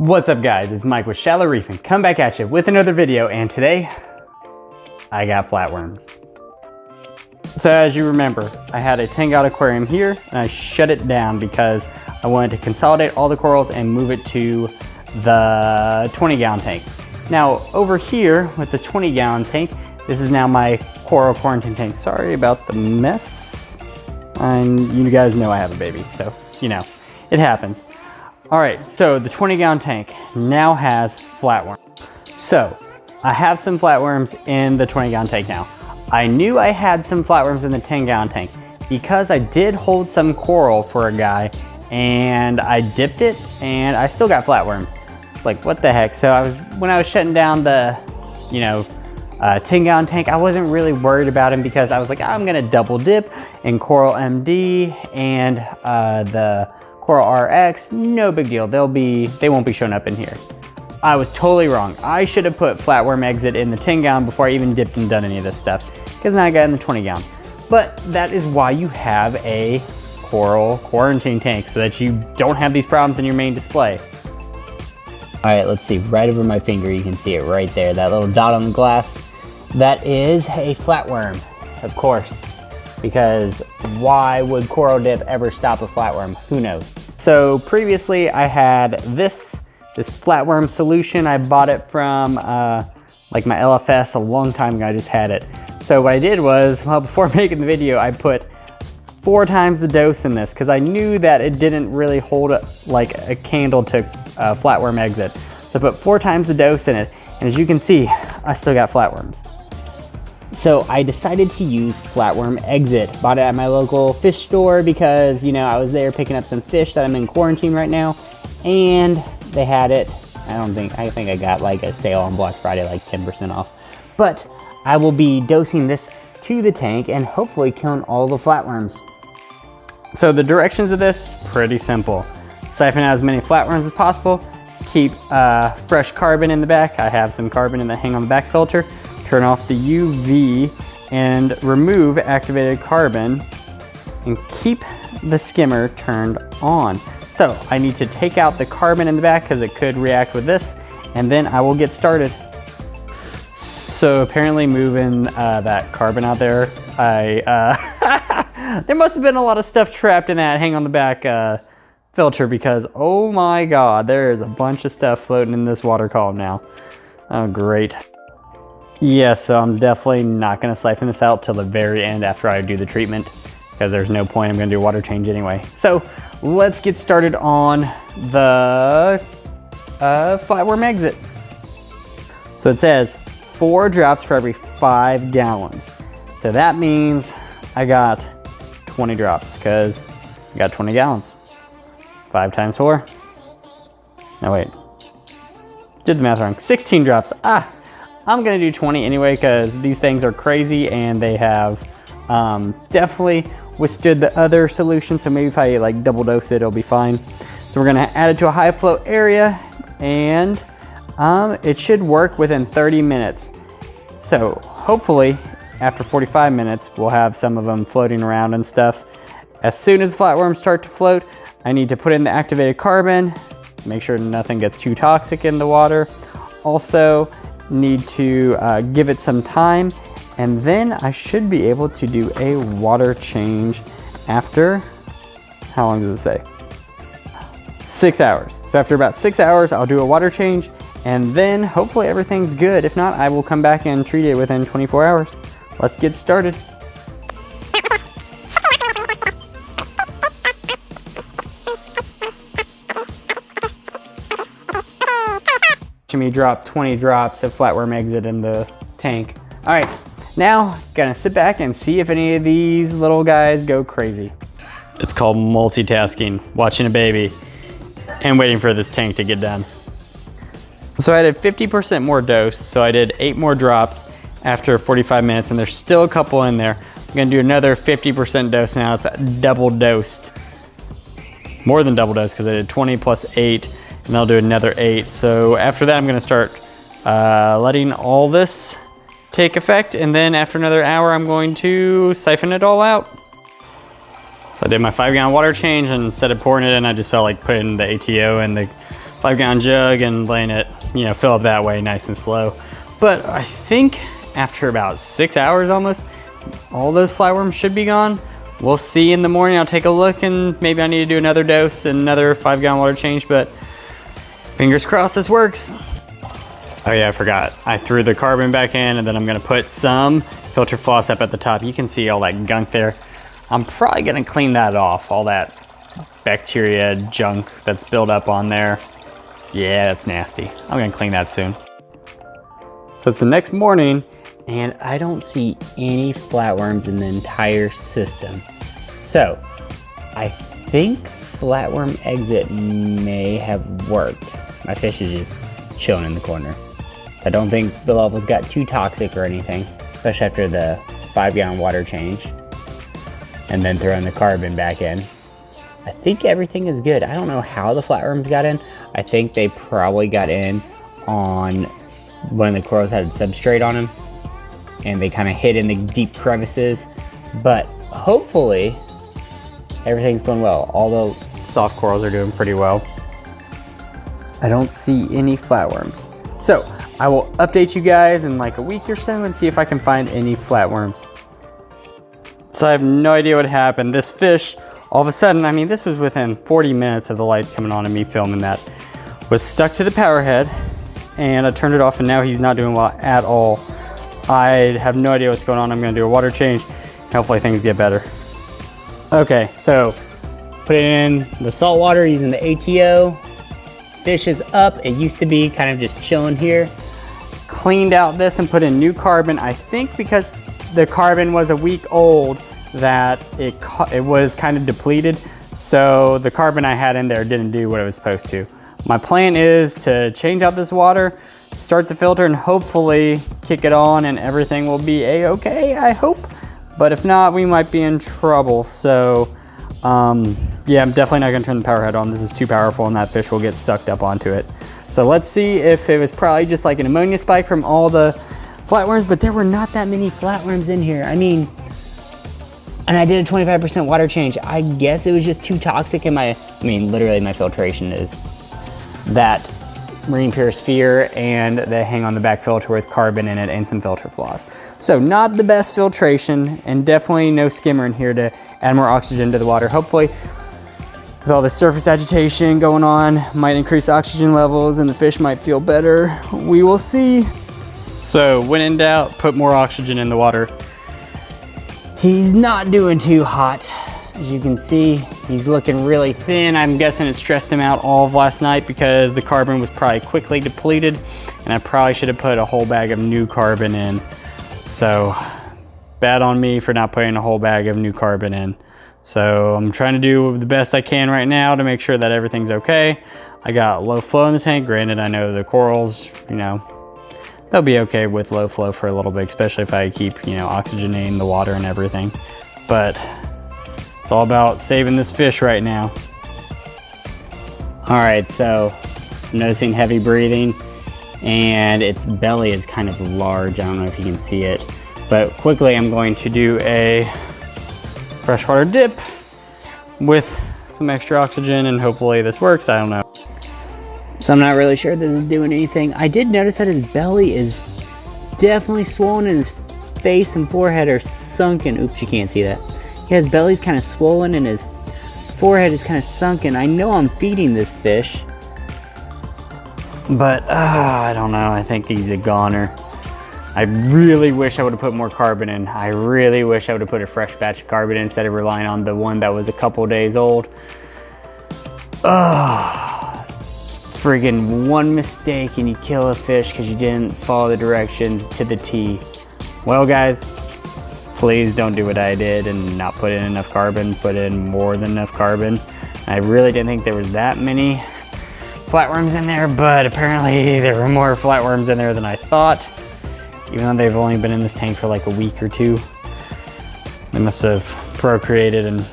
What's up guys, it's Mike with Shallow Reefing. Come back at you with another video, and today I got flatworms. So as you remember, I had a 10-gallon aquarium here and I shut it down because I wanted to consolidate all the corals and move it to the 20-gallon tank. Now over here with the 20-gallon tank, this is now my coral quarantine tank. Sorry about the mess. And you guys know I have a baby, so you know, it happens. All right, so the 20-gallon tank now has flatworms. So I have some flatworms in the 20-gallon tank now. I knew I had some flatworms in the 10-gallon tank because I did hold some coral for a guy and I dipped it and I still got flatworms. It's like, what the heck? So when I was shutting down the, 10-gallon tank, I wasn't really worried about them because I was like, I'm gonna double dip in Coral MD and the Coral RX, no big deal. They won't be showing up in here. I was totally wrong. I should have put Flatworm Exit in the 10-gallon before I even dipped and done any of this stuff, because now I got in the 20-gallon. But that is why you have a coral quarantine tank, so that you don't have these problems in your main display. All right, let's see, right over my finger, you can see it right there, that little dot on the glass. That is a flatworm, of course, because why would coral dip ever stop a flatworm? Who knows? So previously I had this flatworm solution. I bought it from like my LFS a long time ago. I just had it. So what I did was, well, before making the video, I put 4 times the dose in this because I knew that it didn't really hold like a candle to Flatworm Exit. So I put 4 times the dose in it, and as you can see, I still got flatworms. So I decided to use Flatworm Exit. Bought it at my local fish store because, I was there picking up some fish that I'm in quarantine right now, and they had it. I think I got like a sale on Black Friday, like 10% off. But I will be dosing this to the tank and hopefully killing all the flatworms. So the directions of this, pretty simple. Siphon out as many flatworms as possible. Keep fresh carbon in the back. I have some carbon in the hang on the back filter. Turn off the UV and remove activated carbon and keep the skimmer turned on. So I need to take out the carbon in the back because it could react with this, and then I will get started. So apparently moving that carbon out there, there must have been a lot of stuff trapped in that hang on the back filter because, oh my God, there is a bunch of stuff floating in this water column now. Oh, great. Yeah, so I'm definitely not gonna siphon this out till the very end after I do the treatment because there's no point. I'm gonna do a water change anyway. So let's get started on the Flatworm Exit. So it says 4 drops for every 5 gallons. So that means I got 20 drops because I got 20 gallons. 5 times 4. No, wait. Did the math wrong. 16 drops. I'm gonna do 20 anyway because these things are crazy and they have definitely withstood the other solution. So maybe if I like double dose it, it'll be fine. So we're gonna add it to a high flow area and it should work within 30 minutes. So hopefully after 45 minutes, we'll have some of them floating around and stuff. As soon as flatworms start to float, I need to put in the activated carbon, make sure nothing gets too toxic in the water. Also, need to give it some time, and then I should be able to do a water change after, how long does it say? 6 hours. So after about 6 hours, I'll do a water change, and then hopefully everything's good. If not, I will come back and treat it within 24 hours. Let's get started. Me drop 20 drops of Flatworm Exit in the tank. All right, now gonna sit back and see if any of these little guys go crazy. It's called multitasking, watching a baby and waiting for this tank to get done. So I did 50% more dose, so I did 8 more drops after 45 minutes, and there's still a couple in there. I'm gonna do another 50% dose now. It's double dosed, more than double dosed because I did 20 plus 8. And I'll do another 8. So after that, I'm gonna start letting all this take effect. And then after another hour, I'm going to siphon it all out. So I did my 5-gallon water change, and instead of pouring it in, I just felt like putting the ATO in the 5-gallon jug and letting it, you know, fill up that way nice and slow. But I think after about 6 hours almost, all those flatworms should be gone. We'll see in the morning. I'll take a look and maybe I need to do another dose and another 5-gallon water change, but fingers crossed this works. Oh yeah, I forgot. I threw the carbon back in and then I'm gonna put some filter floss up at the top. You can see all that gunk there. I'm probably gonna clean that off, all that bacteria junk that's built up on there. Yeah, that's nasty. I'm gonna clean that soon. So it's the next morning and I don't see any flatworms in the entire system. So I think Flatworm Exit may have worked. My fish is just chilling in the corner. I don't think the levels got too toxic or anything, especially after the 5-gallon water change and then throwing the carbon back in. I think everything is good. I don't know how the flatworms got in. I think they probably got in on one of the corals had substrate on them and they kind of hid in the deep crevices, but hopefully everything's going well. All the soft corals are doing pretty well. I don't see any flatworms. So I will update you guys in like a week or so and see if I can find any flatworms. So I have no idea what happened. This fish, all of a sudden, I mean, this was within 40 minutes of the lights coming on and me filming that, was stuck to the power head and I turned it off and now he's not doing well at all. I have no idea what's going on. I'm gonna do a water change. Hopefully things get better. Okay, so put it in the salt water using the ATO. Fish is up. It used to be kind of just chilling here. Cleaned out this and put in new carbon. I think because the carbon was a week old that it was kind of depleted. So the carbon I had in there didn't do what it was supposed to. My plan is to change out this water, start the filter and hopefully kick it on and everything will be a-okay, I hope. But if not, we might be in trouble. So yeah, I'm definitely not gonna turn the power head on. This is too powerful and that fish will get sucked up onto it. So let's see if it was probably just like an ammonia spike from all the flatworms, but there were not that many flatworms in here. I mean, and I did a 25% water change. I guess it was just too toxic in my, I mean, literally my filtration is that marine pure sphere and they hang on the back filter with carbon in it and some filter floss. So not the best filtration and definitely no skimmer in here to add more oxygen to the water. Hopefully with all the surface agitation going on might increase the oxygen levels and the fish might feel better. We will see. So when in doubt, put more oxygen in the water. He's not doing too hot. As you can see, he's looking really thin. I'm guessing it stressed him out all of last night because the carbon was probably quickly depleted and I probably should have put a whole bag of new carbon in. So bad on me for not putting a whole bag of new carbon in. So I'm trying to do the best I can right now to make sure that everything's okay. I got low flow in the tank. Granted, I know the corals, you know, they'll be okay with low flow for a little bit, especially if I keep, you know, oxygenating the water and everything. But it's all about saving this fish right now. All right, so I'm noticing heavy breathing and its belly is kind of large. I don't know if you can see it, but quickly I'm going to do a freshwater dip with some extra oxygen and hopefully this works. I don't know. So I'm not really sure this is doing anything. I did notice that his belly is definitely swollen and his face and forehead are sunken. Oops, you can't see that. Yeah, his belly's kind of swollen and his forehead is kind of sunken. I know I'm feeding this fish, but I don't know. I think he's a goner. I really wish I would have put more carbon in. I really wish I would have put a fresh batch of carbon in instead of relying on the one that was a couple days old. Friggin' one mistake and you kill a fish because you didn't follow the directions to the T. Well guys, please don't do what I did and not put in enough carbon, put in more than enough carbon. I really didn't think there was that many flatworms in there, but apparently there were more flatworms in there than I thought. Even though they've only been in this tank for like a week or two. They must have procreated and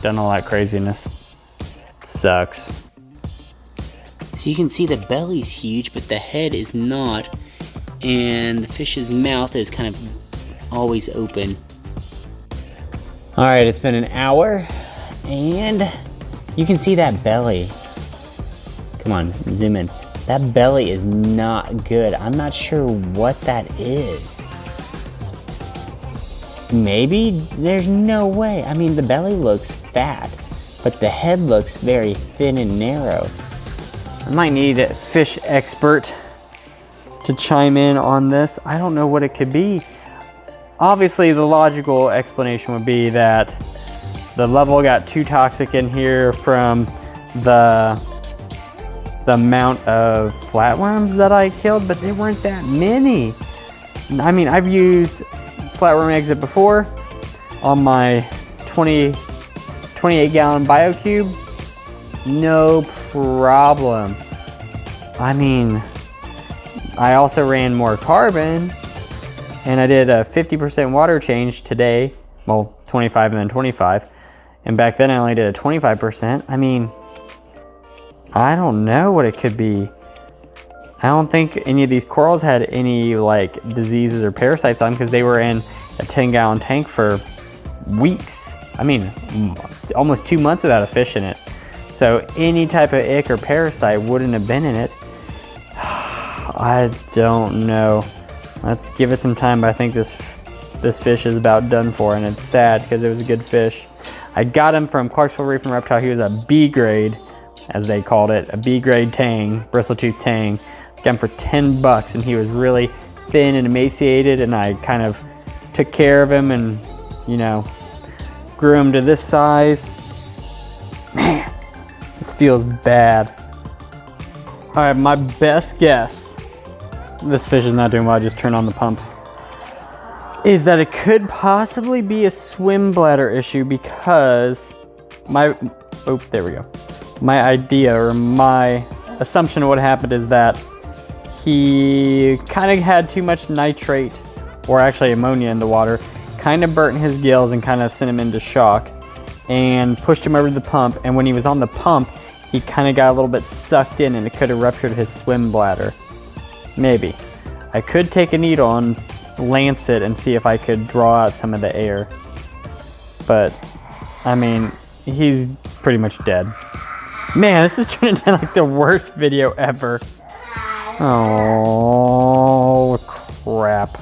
done all that craziness. Sucks. So you can see the belly's huge, but the head is not. And the fish's mouth is kind of always open. All right, it's been an hour and you can see that belly. Come on, zoom in. That belly is not good. I'm not sure what that is. Maybe? There's no way. I mean, the belly looks fat, but the head looks very thin and narrow. I might need a fish expert to chime in on this. I don't know what it could be. Obviously, the logical explanation would be that the level got too toxic in here from the amount of flatworms that I killed, but there weren't that many. I mean, I've used Flatworm Exit before on my 28-gallon BioCube. No problem. I mean, I also ran more carbon, and I did a 50% water change today. Well, 25 and then 25. And back then I only did a 25%. I mean, I don't know what it could be. I don't think any of these corals had any like diseases or parasites on them because they were in a 10-gallon tank for weeks. I mean, almost 2 months without a fish in it. So any type of ick or parasite wouldn't have been in it. I don't know. Let's give it some time, but I think this fish is about done for, and it's sad because it was a good fish. I got him from Clarksville Reefing Reptile. He was a B grade, as they called it, a B grade tang, bristletooth tang. Got him for 10 bucks, and he was really thin and emaciated, and I kind of took care of him and, you know, grew him to this size. Man, this feels bad. All right, my best guess, this fish is not doing well, I just turned on the pump, is that it could possibly be a swim bladder issue because there we go. My idea or my assumption of what happened is that he kind of had too much nitrate, or actually ammonia, in the water, kind of burnt his gills and kind of sent him into shock and pushed him over to the pump. And when he was on the pump, he kind of got a little bit sucked in and it could have ruptured his swim bladder. Maybe. I could take a needle and lance it and see if I could draw out some of the air. But, I mean, he's pretty much dead. Man, this is turning into like the worst video ever. Oh, crap.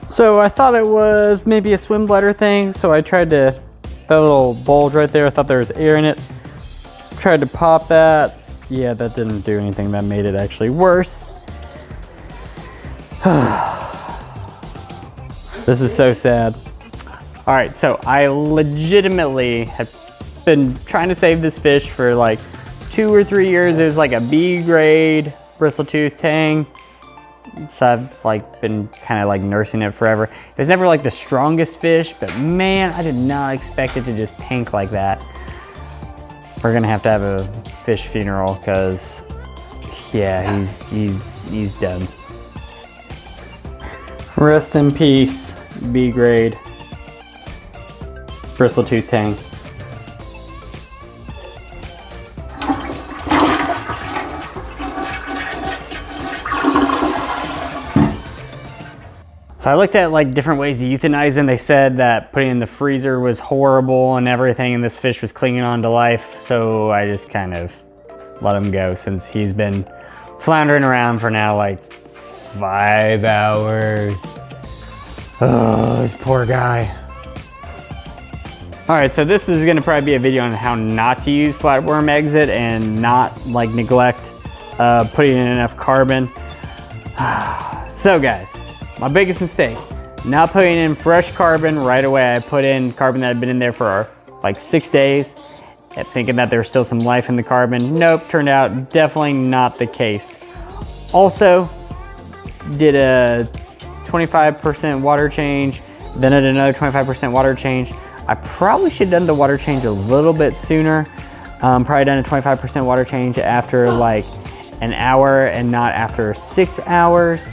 So I thought it was maybe a swim bladder thing, so I tried to, that little bulge right there, I thought there was air in it. Tried to pop that. Yeah, that didn't do anything. That made it actually worse. This is so sad. All right, so I legitimately have been trying to save this fish for like 2 or 3 years. It was like a B grade bristletooth tang. So I've like been kind of like nursing it forever. It was never like the strongest fish, but man, I did not expect it to just tank like that. We're gonna have to have a fish funeral because, yeah, he's done. Rest in peace, B grade bristletooth tang. So I looked at like different ways to euthanize him. They said that putting in the freezer was horrible and everything, and this fish was clinging on to life. So I just kind of let him go since he's been floundering around for now like 5 hours. Oh, this poor guy. All right, so this is gonna probably be a video on how not to use Flatworm Exit and not like neglect putting in enough carbon. So guys, my biggest mistake, not putting in fresh carbon right away. I put in carbon that had been in there for like 6 days, thinking that there was still some life in the carbon. Nope, turned out definitely not the case. Also, did a 25% water change, then I did another 25% water change. I probably should have done the water change a little bit sooner. Probably done a 25% water change after like an hour and not after 6 hours.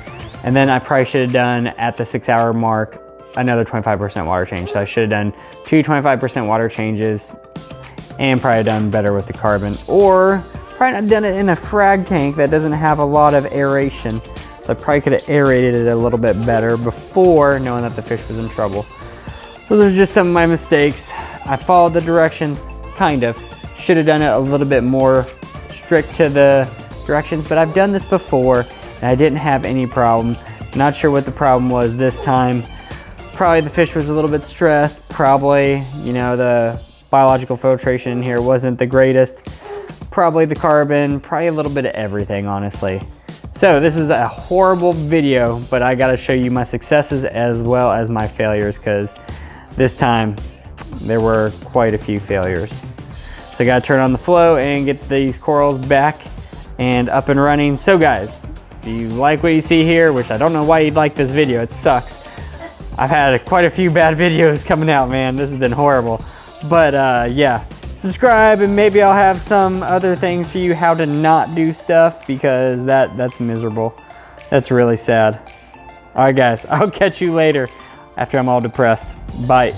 And then I probably should have done at the 6 hour mark another 25% water change. So I should have done 2 25% water changes and probably done better with the carbon. Or probably not done it in a frag tank that doesn't have a lot of aeration. So I probably could have aerated it a little bit better before knowing that the fish was in trouble. So those are just some of my mistakes. I followed the directions, kind of. Should have done it a little bit more strict to the directions, but I've done this before and I didn't have any problem. Not sure what the problem was this time. Probably the fish was a little bit stressed. Probably, you know, the biological filtration in here wasn't the greatest. Probably the carbon, probably a little bit of everything, honestly. So this was a horrible video, but I gotta show you my successes as well as my failures, because this time there were quite a few failures. So I gotta turn on the flow and get these corals back and up and running. So guys, if you like what you see here, which I don't know why you'd like this video, it sucks. I've had quite a few bad videos coming out, man. This has been horrible. But yeah, subscribe and maybe I'll have some other things for you, how to not do stuff, because that's miserable. That's really sad. All right guys, I'll catch you later after I'm all depressed. Bye.